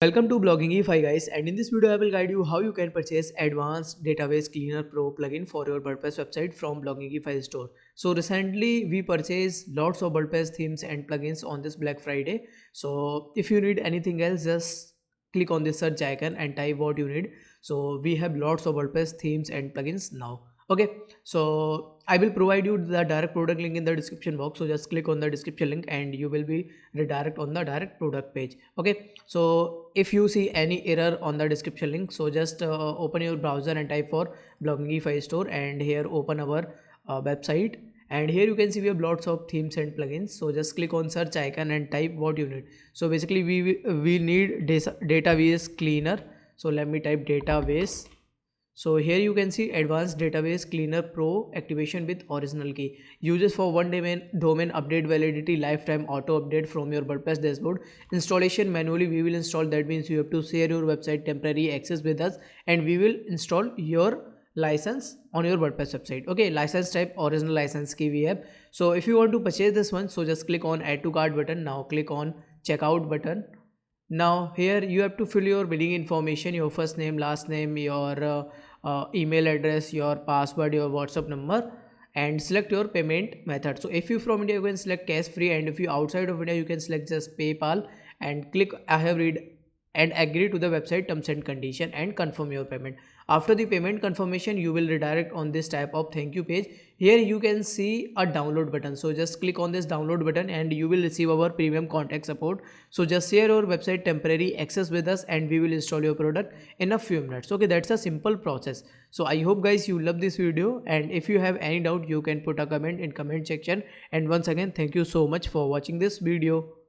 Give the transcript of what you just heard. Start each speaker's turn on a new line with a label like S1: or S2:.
S1: Welcome to Bloggingify guys, and in this video I will guide you how you can purchase Advanced Database Cleaner Pro plugin for your WordPress website from Bloggingify store. So recently we purchased lots of WordPress themes and plugins on this Black Friday. So if you need anything else, just click on the search icon and type what you need. So we have lots of WordPress themes and plugins now. Okay, so I will provide you the direct product link in the description box. So just click on the description link and you will be redirect on the direct product page. Okay, so if you see any error on the description link, so just open your browser and type for Bloggingify store, and here open our website, and here you can see we have lots of themes and plugins. So just click on search icon and type what you need. So basically we need database cleaner. So let me type database. So here you can see Advanced Database Cleaner Pro activation with original key. Uses for one domain update validity, lifetime auto update from your WordPress dashboard. Installation manually we will install. That means you have to share your website temporary access with us, and we will install your license on your WordPress website. Okay, license type original license key we have. So if you want to purchase this one, so just click on add to cart button. Now click on checkout button. Now here you have to fill your billing information, your first name, last name, your email address, your password, your WhatsApp number, and select your payment method. So if you from India, you can select cash free, and if you outside of India, you can select just PayPal and click I have read and agree to the website terms and condition and confirm your payment. After the payment confirmation, you will redirect on this type of thank you page. Here you can see a download button. So just click on this download button and you will receive our premium contact support. So just share your website temporary access with us and we will install your product in a few minutes. Okay, that's a simple process. So I hope guys you love this video, and if you have any doubt you can put a comment in comment section. And once again, thank you so much for watching this video.